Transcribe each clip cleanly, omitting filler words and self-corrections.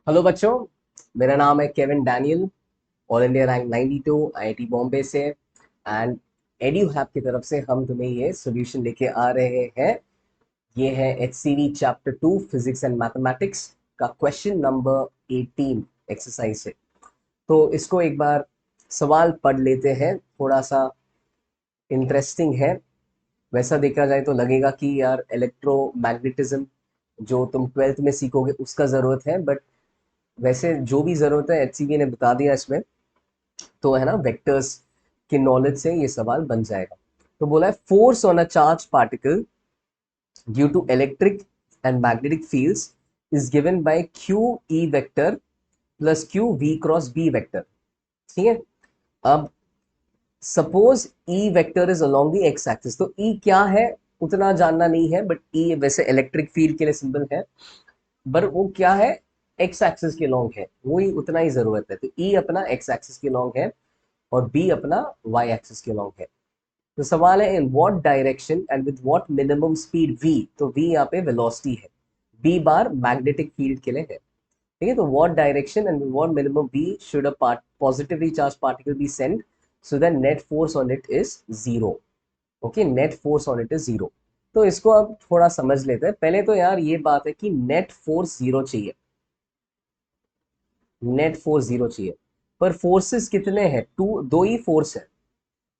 Hello बच्चों। मेरा नाम है Kevin Daniel. All India rank 92 IIT Bombay से एंड एड्यू हैप की तरफ से हम तुम्हें ये सॉल्यूशन लेके आ रहे हैं। ये है HCV chapter 2 physics and mathematics का क्वेश्चन नंबर 18 एक्सरसाइज से। तो इसको एक बार सवाल पढ़ लेते हैं, थोड़ा सा इंटरेस्टिंग है। वैसा देखा जाए तो लगेगा कि यार इलेक्ट्रोमैग्नेटिज्म जो तुम ट्वेल्थ में सीखोगे उसका ज़रूरत है, बट वैसे जो भी ज़रूरत है एचसीवी ने बता दिया इसमें। तो है ना, वेक्टर्स के नॉलेज से ये सवाल बन जाएगा। तो बोला है force on a charge particle due to electric and magnetic fields is given by q E vector plus q v cross B vector. ठीक है। अब suppose E vector is along the x axis, तो E क्या है उतना जानना नहीं है, बट ई वैसे इलेक्ट्रिक फील्ड के लिए सिंबल है। पर वो क्या है, एक्स एक्सिस के लॉन्ग है, वो ही उतना ही जरूरत है। तो ई अपना एक्स एक्सिस के लॉन्ग है और बी अपना वाई एक्सिस के लॉन्ग है। तो सवाल है in what direction and with what minimum speed v. तो वी यहाँ पे वेलोसिटी है, बी बार मैग्नेटिक फील्ड के लिए है। ठीक है। तो what direction and with what minimum v should a part positively charge particle be sent so that net force on it is zero. Okay, net force on it is zero. तो इसको अब थोड़ा समझ लेते हैं। पहले तो यार ये बात है कि नेट फोर्स जीरो चाहिए, नेट फोर्स जीरो चाहिए। पर फोर्सेस कितने हैं, टू, दो ही फोर्स है।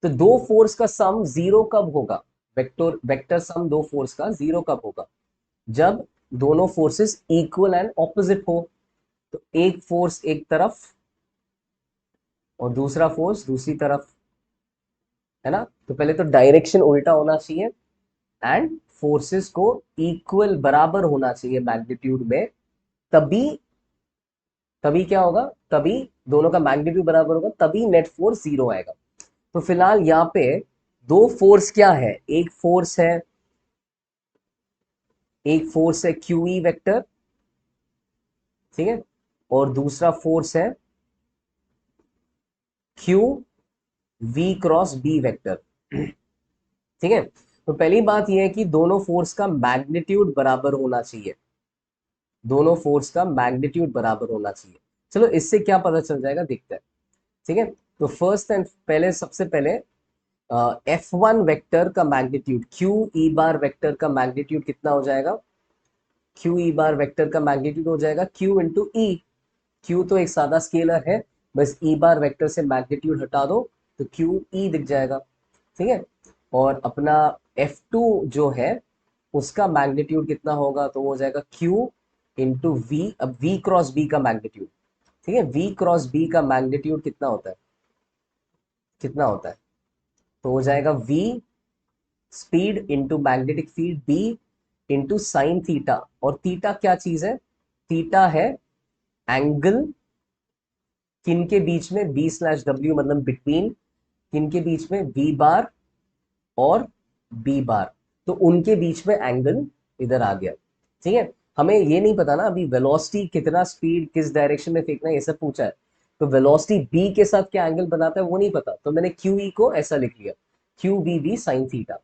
तो दो फोर्स का सम जीरो कब होगा, वेक्टर वेक्टर सम दो फोर्स का जीरो कब होगा, जब दोनों फोर्सेस इक्वल एंड ऑपोजिट हो। तो एक फोर्स एक तरफ और दूसरा फोर्स दूसरी तरफ, है ना। तो पहले तो डायरेक्शन उल्टा होना चाहिए एंड फोर्सेस को इक्वल बराबर होना चाहिए मैग्नीट्यूड में। तभी तभी क्या होगा, तभी दोनों का मैग्नीट्यूड बराबर होगा, तभी नेट फोर्स जीरो आएगा। तो फिलहाल यहाँ पे दो फोर्स क्या है, एक फोर्स है क्यू ई वेक्टर, ठीक है, और दूसरा फोर्स है q v cross B vector. ठीक है। तो पहली बात यह है कि दोनों फोर्स का मैग्नीट्यूड बराबर होना चाहिए, दोनों फोर्स का मैग्नीट्यूड बराबर होना चाहिए। चलो इससे क्या पता चल जाएगा, दिखता है। ठीक है। तो फर्स्ट एंड पहले सबसे पहले एफ वन वेक्टर का मैग्नीट्यूड, क्यू ई बार वेक्टर का मैग्नीट्यूड कितना हो जाएगा, क्यू ई बार वेक्टर का मैग्नीट्यूड हो जाएगा क्यू इंटू ई। क्यू तो एक सादा स्केलर है, बस ई बार वेक्टर से मैग्नीट्यूड हटा दो तो क्यू ई दिख जाएगा। ठीक है। और अपना F2 जो है उसका मैग्नीट्यूड कितना होगा, तो वो हो जाएगा Q इंटू वी। अब V क्रॉस B का मैग्नीट्यूड, ठीक है, V क्रॉस B का मैग्नीट्यूड कितना होता है, कितना होता है, तो हो जाएगा V speed into magnetic field B into sine theta. और थीटा क्या चीज है, थीटा है एंगल किन के बीच में, B स्लैश डब्ल्यू मतलब बिटवीन किन के बीच में, V बार और बी बार। तो उनके बीच में एंगल इधर आ गया। ठीक है। हमें ये नहीं पता ना अभी वेलोसिटी कितना, स्पीड किस डायरेक्शन में फेंकना है, ये सब पूछा है। तो वेलोसिटी बी के साथ क्या एंगल बनाता है वो नहीं पता, तो मैंने क्यू ई को ऐसा लिख लिया, q B B sine theta.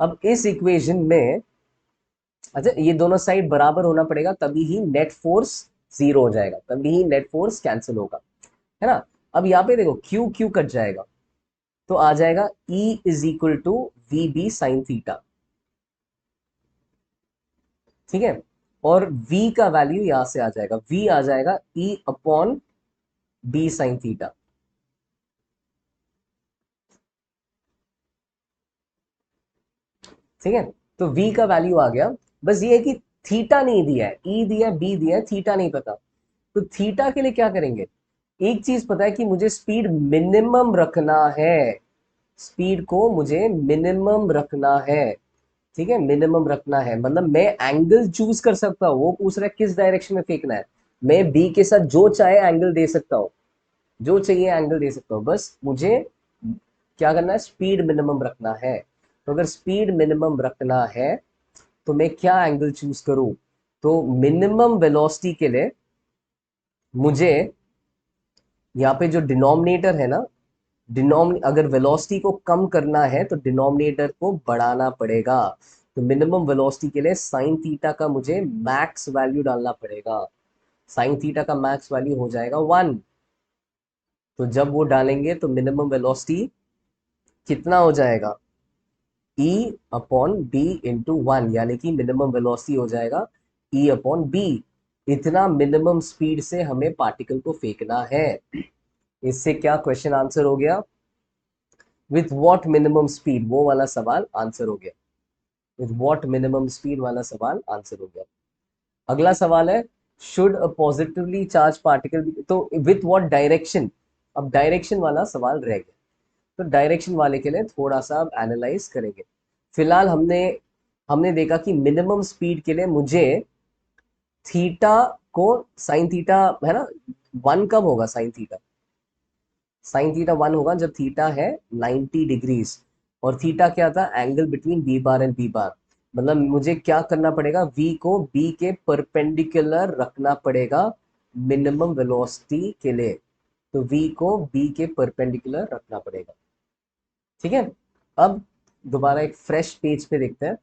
अब इस इक्वेशन में, अच्छा ये दोनों साइड बराबर होना पड़ेगा तभी ही नेट फोर्स जीरो हो जाएगा, तभी ही नेट फोर्स कैंसिल होगा, है ना। अब यहाँ पे देखो क्यू क्यू कट जाएगा, तो आ जाएगा E is equal to v B sine theta. ठीक है। और v का वैल्यू यहां से आ जाएगा, v आ जाएगा E upon B sine theta. ठीक है। तो v का वैल्यू आ गया। बस ये है कि थीटा नहीं दिया है, E दिया है, B दिया है, थीटा नहीं पता। तो थीटा के लिए क्या करेंगे, एक चीज पता है कि मुझे स्पीड मिनिमम रखना है, स्पीड को मुझे मिनिमम रखना है। ठीक है, मिनिमम रखना है मतलब मैं एंगल चूज कर सकता हूं, वो पूछ रहा है किस डायरेक्शन में फेंकना है। मैं बी के साथ जो चाहे एंगल दे सकता हूं, जो चाहिए एंगल दे सकता हूं, बस मुझे क्या करना है, स्पीड मिनिमम रखना है। तो अगर स्पीड मिनिमम रखना है तो मैं क्या एंगल चूज करूं, तो मिनिमम वेलोसिटी के लिए मुझे यहाँ पे जो डिनोमिनेटर है ना, अगर वेलोसिटी को कम करना है तो डिनोमिनेटर को बढ़ाना पड़ेगा। तो मिनिमम वेलोसिटी के लिए साइन थीटा का मुझे मैक्स वैल्यू डालना पड़ेगा। साइन थीटा का मैक्स वैल्यू हो जाएगा 1। तो जब वो डालेंगे तो मिनिमम वेलोसिटी कितना हो जाएगा, E अपॉन बी इंटू 1, यानी कि मिनिमम वेलोसिटी हो जाएगा E अपॉन बी। इतना मिनिमम स्पीड से हमें पार्टिकल को फेंकना है। इससे क्या क्वेश्चन आंसर हो गया, विथ व्हाट मिनिमम स्पीड, वो वाला सवाल आंसर हो गया। विथ व्हाट मिनिमम स्पीड वाला सवाल आंसर हो गया। अगला सवाल है, should a positively charge particle, तो विथ व्हाट डायरेक्शन, अब डायरेक्शन वाला सवाल रह गया। तो डायरेक्शन वाले के लिए थोड़ा सा अब एनालाइज करेंगे। फिलहाल हमने हमने देखा कि मिनिमम स्पीड के लिए मुझे थीटा को, साइन थीटा है ना, 1 कब होगा साइन थीटा, साइन थीटा 1 होगा जब थीटा है 90 डिग्रीज। और थीटा क्या था, angle between B bar and B bar. मतलब मुझे क्या करना पड़ेगा, वी को बी के परपेंडिकुलर रखना पड़ेगा मिनिमम वेलोसिटी के लिए। तो वी को बी के परपेंडिकुलर रखना पड़ेगा। ठीक है, अब दोबारा एक फ्रेश पेज पे देखते हैं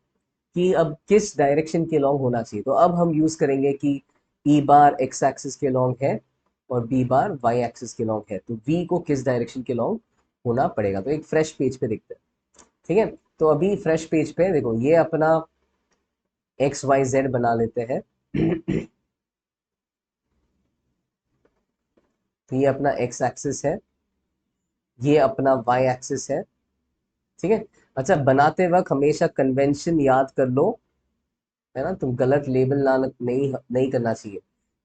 कि अब किस डायरेक्शन के लॉन्ग होना चाहिए। तो अब हम यूज करेंगे कि ई बार एक्स एक्सिस के लॉन्ग है और बी बार वाई एक्सिस के लॉन्ग है, तो वी को किस डायरेक्शन के लॉन्ग होना पड़ेगा। तो एक फ्रेश पेज पे देखते हैं। ठीक है, तो अभी फ्रेश पेज पे देखो, ये अपना एक्स वाई जेड बना लेते हैं। तो ये अपना एक्स एक्सिस है, ये अपना वाई एक्सिस है। ठीक है, अच्छा बनाते वक्त हमेशा कन्वेंशन याद कर लो, है ना, तुम गलत लेबल ना, नहीं नहीं करना चाहिए।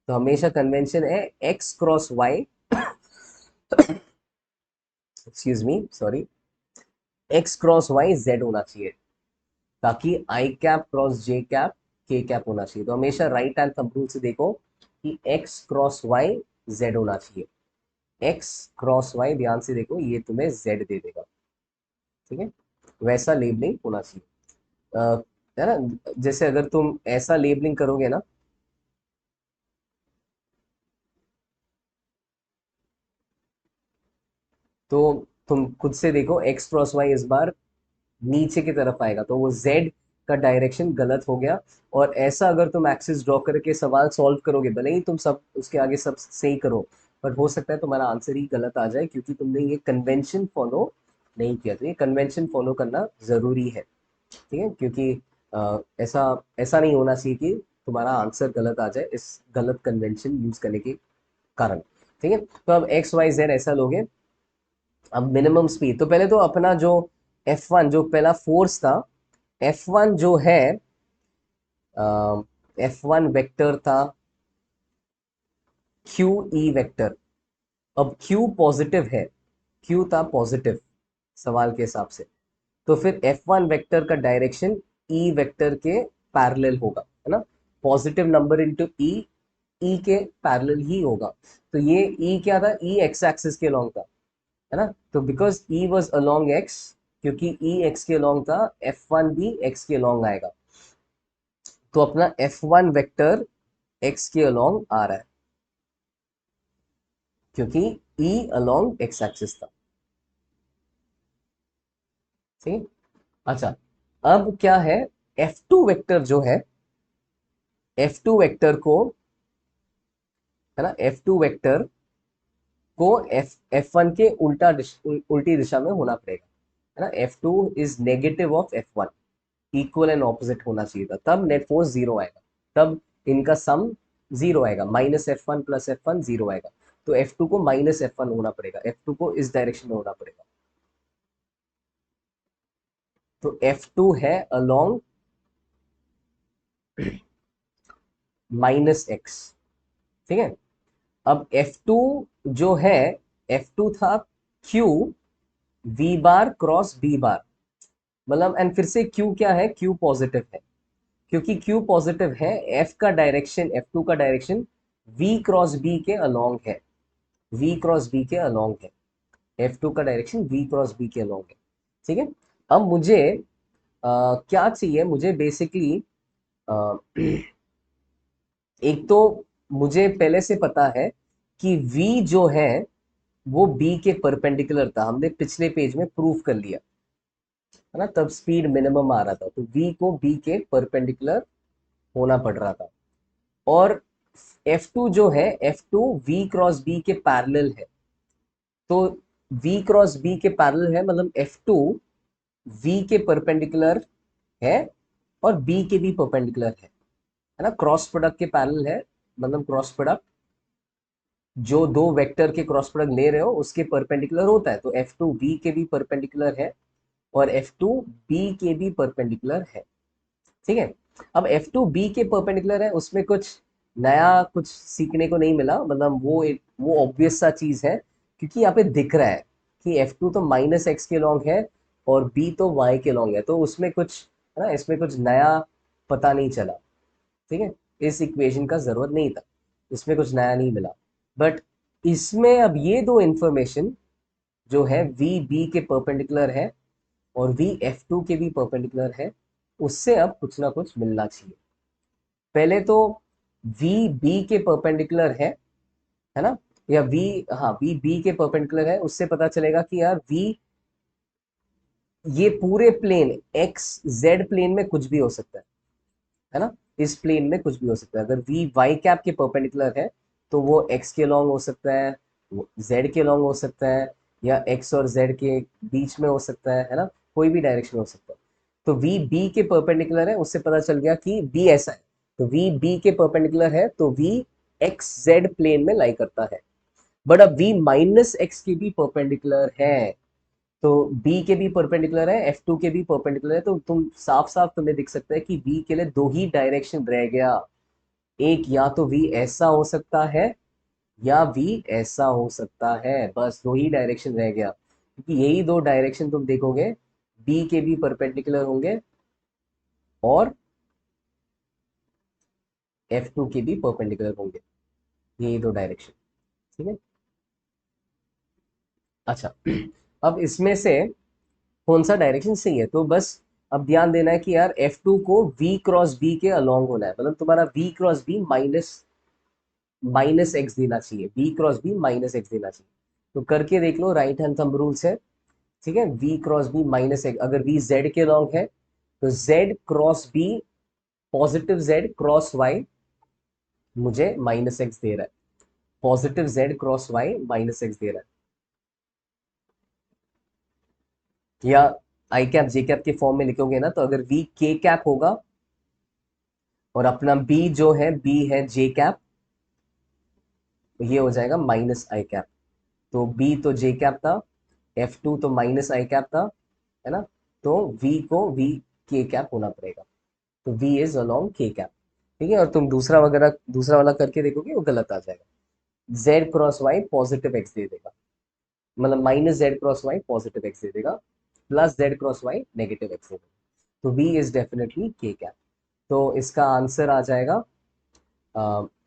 तो हमेशा कन्वेंशन है X cross Y, excuse me sorry, X cross Y Z होना चाहिए, ताकि I cap cross J cap K cap होना चाहिए। तो हमेशा राइट हैंड थंब रूल से देखो कि एक्स क्रॉस वाई जेड होना चाहिए। एक्स क्रॉस वाई ध्यान से देखो, ये तुम्हें जेड दे देगा। ठीक है, वैसा लेबलिंग होना चाहिए। है ना, जैसे अगर तुम ऐसा लेबलिंग करोगे ना, तो तुम खुद से देखो एक्स क्रॉस वाई इस बार नीचे की तरफ आएगा, तो वो z का डायरेक्शन गलत हो गया। और ऐसा अगर तुम एक्सिस ड्रॉ करके सवाल सॉल्व करोगे, भले ही तुम सब उसके आगे सब सही करो, पर हो सकता है तुम्हारा आंसर ही गलत आ जाए, क्योंकि तुमने ये कन्वेंशन फॉलो नहीं किया। तो ये कन्वेंशन फॉलो करना जरूरी है। ठीक है, क्योंकि ऐसा ऐसा नहीं होना चाहिए कि तुम्हारा आंसर गलत आ जाए इस गलत कन्वेंशन यूज करने के कारण। ठीक है, तो अब एक्स वाई जेड ऐसा लोगे। अब मिनिमम स्पीड, तो पहले तो अपना जो F1 जो पहला फोर्स था, F1 जो है, F1 वेक्टर था क्यू ई वेक्टर। अब Q पॉजिटिव है, Q था पॉजिटिव सवाल के हिसाब से, तो फिर F1 वेक्टर का डायरेक्शन E वेक्टर के पैरेलल होगा, है ना। पॉजिटिव नंबर इनटू E के पैरेलल ही होगा। तो ये E क्या था, E एक्स एक्सिस के लॉन्ग था, है ना। तो because E was along x, क्योंकि E एक्स के लॉन्ग था, F1 भी एक्स के लॉन्ग आएगा। तो अपना F1 वेक्टर एक्स के अलोंग आ रहा है, क्योंकि E अलोंग एक्स एक्सिस था। ठीक, अच्छा अब क्या है, F2 वेक्टर जो है, F2 वेक्टर को, है ना, F2 वेक्टर को F1 के उल्टी दिशा में होना पड़ेगा, है ना। F2 is negative of F1, equal and opposite होना चाहिए था, तब नेट फोर्स जीरो आएगा, तब इनका सम जीरो आएगा, minus F1 plus F1 zero आएगा। तो F2 को माइनस F1 होना पड़ेगा, F2 को इस डायरेक्शन में होना पड़ेगा। तो F2 है अलोंग माइनस एक्स। ठीक है, अब F2 जो है, F2 था Q V बार क्रॉस B बार, मतलब एंड फिर से Q क्या है, Q पॉजिटिव है, क्योंकि Q पॉजिटिव है, F का डायरेक्शन, F2 का डायरेक्शन V क्रॉस B के अलोंग है, V क्रॉस B के अलोंग है, F2 का डायरेक्शन V क्रॉस B के अलोंग है। ठीक है, अब मुझे क्या चाहिए, मुझे बेसिकली एक तो मुझे पहले से पता है कि V जो है वो B के परपेंडिकुलर था, हमने पिछले पेज में प्रूफ कर लिया, है ना, तब स्पीड मिनिमम आ रहा था, तो V को B के परपेंडिकुलर होना पड़ रहा था। और F2 जो है, F2 V क्रॉस B के पैरेलल है। तो V क्रॉस B के पैरेलल है, मतलब F2 V के परपेंडिकुलर है और B के भी परपेंडिकुलर है ना। क्रॉस प्रोडक्ट के पैरेलल है, मतलब क्रॉस प्रोडक्ट जो दो वेक्टर के क्रॉस प्रोडक्ट ले रहे हो उसके परपेंडिकुलर होता है। तो F2 V के भी परपेंडिकुलर है और F2 B के भी परपेंडिकुलर है। ठीक है, अब F2 B के परपेंडिकुलर है, उसमें कुछ नया कुछ सीखने को नहीं मिला, मतलब वो ऑब्वियस सा चीज है, क्योंकि यहाँ पे दिख रहा है कि F2 तो माइनस एक्स के लॉन्ग है और B तो y के लॉन्ग है, तो उसमें कुछ है ना, इसमें कुछ नया पता नहीं चला। ठीक है, इस इक्वेशन का जरूरत नहीं था, इसमें कुछ नया नहीं मिला। बट इसमें अब ये दो इंफॉर्मेशन जो है V B के परपेंडिकुलर है और V F2 के भी परपेंडिकुलर है, उससे अब कुछ ना कुछ मिलना चाहिए। पहले तो V B के परपेंडिकुलर है ना, या V, हाँ V B के परपेंडिकुलर है, उससे पता चलेगा कि यार V ये पूरे प्लेन X Z प्लेन में कुछ भी हो सकता है ना, इस प्लेन में कुछ भी हो सकता है। अगर V Y कैप के परपेंडिकुलर है तो वो X के लॉन्ग हो सकता है, वो Z के लॉन्ग हो सकता है, या X और Z के बीच में हो सकता है ना, कोई भी डायरेक्शन में हो सकता है। तो V B के परपेंडिकुलर है, उससे पता चल गया कि B ऐसा है। तो V B के परपेंडिकुलर है तो V X Z प्लेन में लाई करता है। बट अब V माइनस एक्स के भी परपेंडिकुलर है, तो बी के भी परपेंडिकुलर है, F2 के भी परपेंडिकुलर है, तो तुम साफ साफ तुम्हें दिख सकता है कि बी के लिए दो ही डायरेक्शन रह गया। एक, या तो वी ऐसा हो सकता है या वी ऐसा हो सकता है, बस दो ही डायरेक्शन रह गया, क्योंकि यही दो डायरेक्शन तुम देखोगे, बी के भी परपेंडिकुलर होंगे और F2 के भी परपेंडिकुलर होंगे, यही दो डायरेक्शन। ठीक है, अच्छा अब इसमें से कौन सा डायरेक्शन सही है, तो बस अब ध्यान देना है कि यार F2 को V क्रॉस B के अलोंग होना है, मतलब तुम्हारा V cross B minus minus x देना चाहिए, V cross B minus x देना चाहिए। तो करके देख लो, राइट हैंड थंब रूल से। ठीक है, V cross B minus x, अगर V Z के अलोंग है तो Z cross B positive Z cross Y मुझे माइनस एक्स दे रहा है, positive Z cross Y minus x दे रहा है। या आई कैप जे कैप के फॉर्म में लिखोगे ना, तो अगर V K कैप होगा और अपना B जो है B है J कैप, तो ये हो जाएगा माइनस आई कैप। तो B तो J कैप था, F2 तो माइनस आई कैप था, है ना, तो V को V K कैप होना पड़ेगा। तो V is along K cap. ठीक है, और तुम दूसरा वगैरह दूसरा वाला करके देखोगे वो गलत आ जाएगा। Z cross Y positive x दे देगा, मतलब minus Z cross Y positive x दे देगा, plus Z cross Y negative x दे देगा। तो V is definitely K cap. तो इसका आंसर आ जाएगा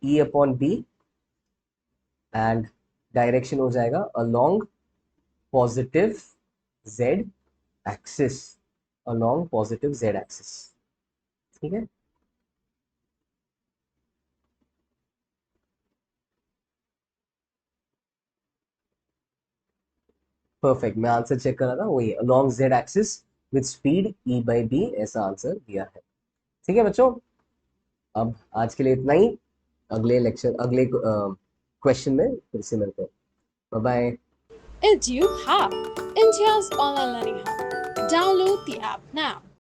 E upon B, and direction हो जाएगा along positive z axis, along positive z axis. ठीक है, परफेक्ट, मैं आंसर चेक कर रहा था, वही along z axis with speed e by B, ऐसा आंसर दिया है। ठीक है बच्चों, अब आज के लिए इतना ही, अगले लेक्चर अगले क्वेश्चन में फिर से मिलते हैं। Bye bye. EduHub, India's online learning hub. Download the app now.